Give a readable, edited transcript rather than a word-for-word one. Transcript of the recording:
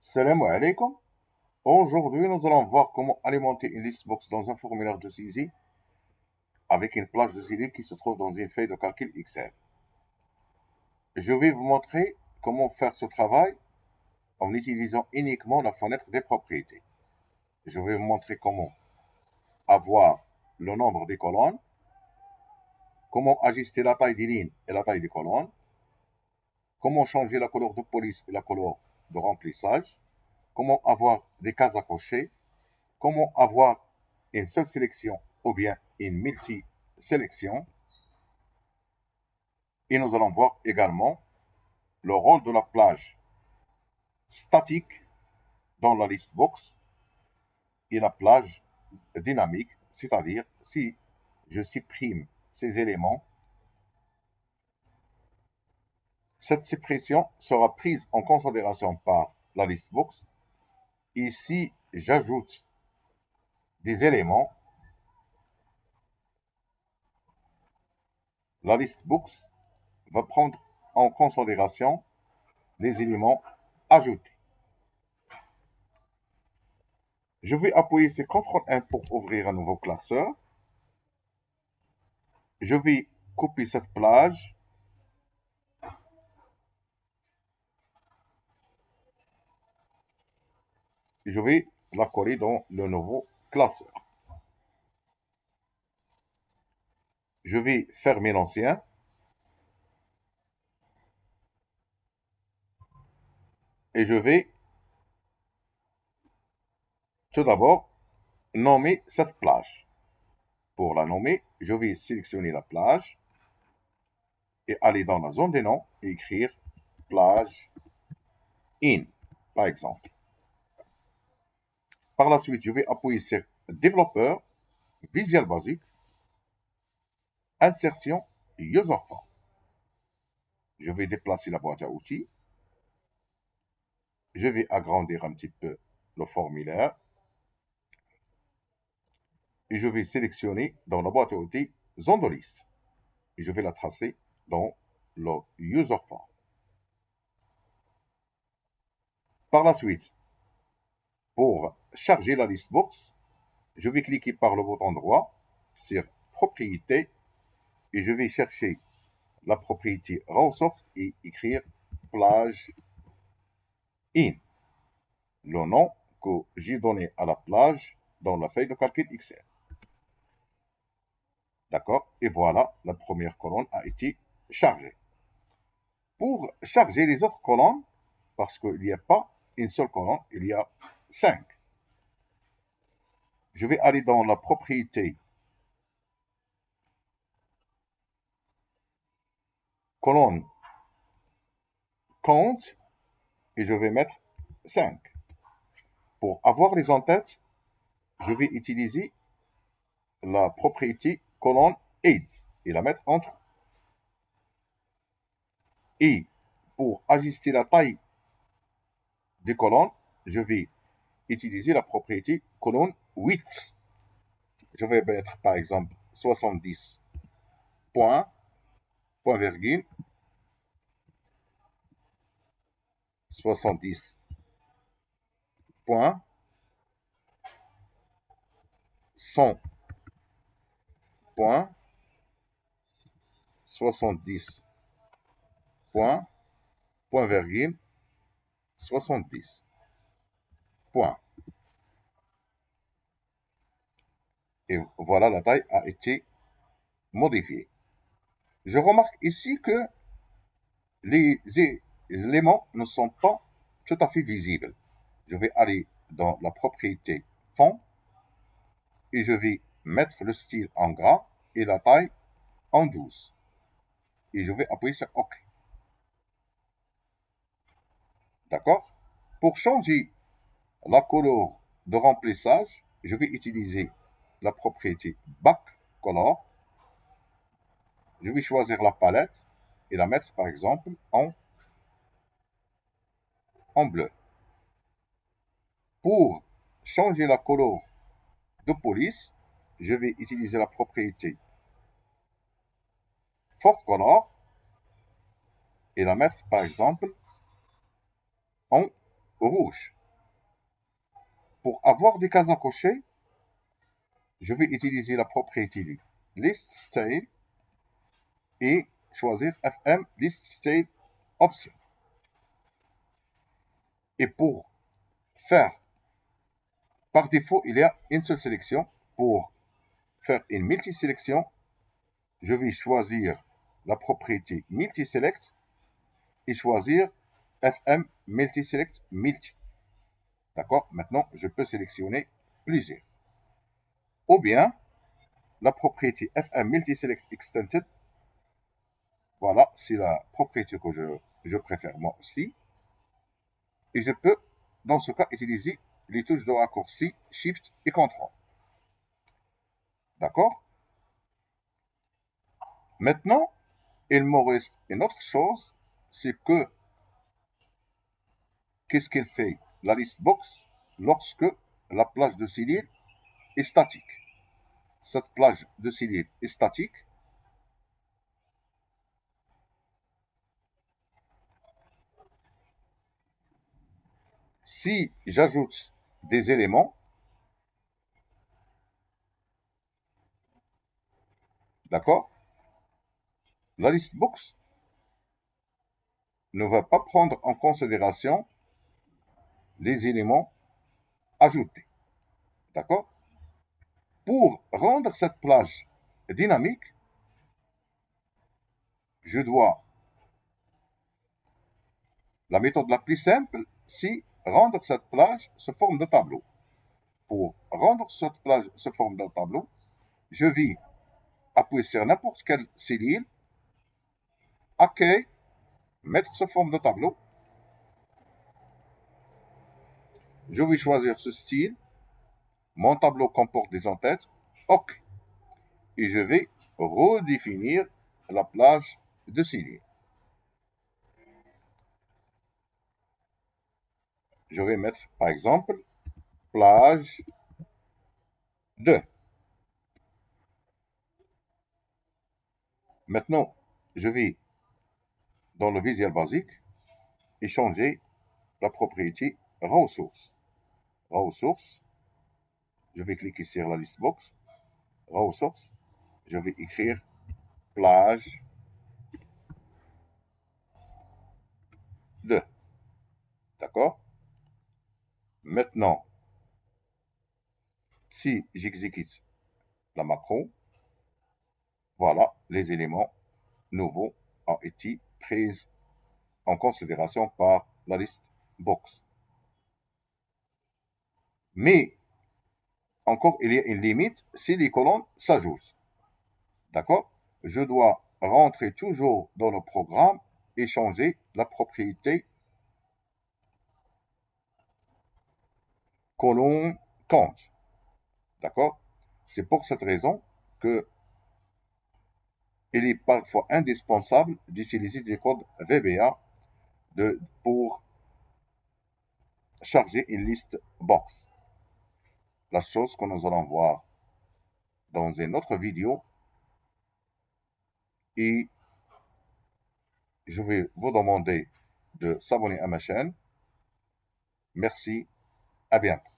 Salam alaikum. Aujourd'hui, nous allons voir comment alimenter une listbox dans un formulaire de saisie avec une plage de cellules qui se trouve dans une feuille de calcul Excel. Je vais vous montrer comment faire ce travail en utilisant uniquement la fenêtre des propriétés. Je vais vous montrer comment avoir le nombre des colonnes, comment ajuster la taille des lignes et la taille des colonnes, comment changer la couleur de police et la couleur de remplissage, comment avoir des cases à cocher, comment avoir une seule sélection ou bien une multi-sélection. Et nous allons voir également le rôle de la plage statique dans la liste box et la plage dynamique, c'est-à-dire si je supprime ces éléments, cette suppression sera prise en considération par la liste box. Et si j'ajoute des éléments, la liste box va prendre en considération les éléments ajoutés. Je vais appuyer sur CTRL 1 pour ouvrir un nouveau classeur. Je vais copier cette plage. Et je vais la coller dans le nouveau classeur. Je vais fermer l'ancien. Et je vais tout d'abord nommer cette plage. Pour la nommer, je vais sélectionner la plage et aller dans la zone des noms et écrire plage in, par exemple. Par la suite, je vais appuyer sur développeur, Visual Basic, insertion, user form. Je vais déplacer la boîte à outils. Je vais agrandir un petit peu le formulaire. Et je vais sélectionner dans la boîte à outils zone de liste. Et je vais la tracer dans le user form. Par la suite, pour charger la liste box, je vais cliquer par le bouton droit sur propriété et je vais chercher la propriété ressource et écrire plage in, le nom que j'ai donné à la plage dans la feuille de calcul Excel. D'accord? Et voilà, la première colonne a été chargée. Pour charger les autres colonnes, parce qu'il n'y a pas une seule colonne, il y a 5. Je vais aller dans la propriété colonne compte et je vais mettre 5. Pour avoir les en-têtes, je vais utiliser la propriété colonne aids et la mettre entre. Et pour ajuster la taille des colonnes, je vais utiliser la propriété colonne width. Je vais mettre par exemple 70 points, point virgule, 70 points, 100 points, 70 points, point virgule, 70 points. Et voilà, la taille a été modifiée. Je remarque ici que les éléments ne sont pas tout à fait visibles. Je vais aller dans la propriété fond et je vais mettre le style en gras et la taille en 12. Et je vais appuyer sur OK. D'accord? Pour changer la couleur de remplissage, je vais utiliser la propriété Backcolor. Je vais choisir la palette et la mettre par exemple en bleu. Pour changer la couleur de police, je vais utiliser la propriété ForceColor et la mettre par exemple en rouge. Pour avoir des cases à cocher, je vais utiliser la propriété List Style et choisir FM List Style Option. Et pour faire, par défaut, il y a une seule sélection. Pour faire une multi-sélection, je vais choisir la propriété Multi-Select et choisir FM Multi-Select Multi. D'accord? Maintenant, je peux sélectionner plusieurs. Ou bien, la propriété FM Multi-Select Extended. Voilà, c'est la propriété que je préfère moi aussi. Et je peux, dans ce cas, utiliser les touches de raccourci Shift et Ctrl. D'accord? Maintenant, il me reste une autre chose, c'est que qu'est-ce qu'elle fait la list box lorsque la plage de cellule est statique. Cette plage de cellule est statique. Si j'ajoute des éléments, d'accord, la list box ne va pas prendre en considération les éléments ajoutés. D'accord? Pour rendre cette plage dynamique, je dois, la méthode la plus simple, c'est rendre cette plage sous forme de tableau. Pour rendre cette plage sous forme de tableau, je vais appuyer sur n'importe quelle cellule, accueil, mettre sous forme de tableau. Je vais choisir ce style. Mon tableau comporte des entêtes. OK. Et je vais redéfinir la plage de cellule. Je vais mettre, par exemple, plage 2. Maintenant, je vais dans le Visual Basic et changer la propriété Raw Source. Raw Source, je vais cliquer sur la liste box. Raw Source, je vais écrire plage 2. D'accord? Maintenant, si j'exécute la macro, voilà, les éléments nouveaux ont été pris en considération par la liste box. Mais, encore, il y a une limite si les colonnes s'ajoutent. D'accord? Je dois rentrer toujours dans le programme et changer la propriété colonne compte. D'accord? C'est pour cette raison que il est parfois indispensable d'utiliser des codes VBA pour charger une liste box. La chose que nous allons voir dans une autre vidéo, et je vais vous demander de s'abonner à ma chaîne. Merci, à bientôt.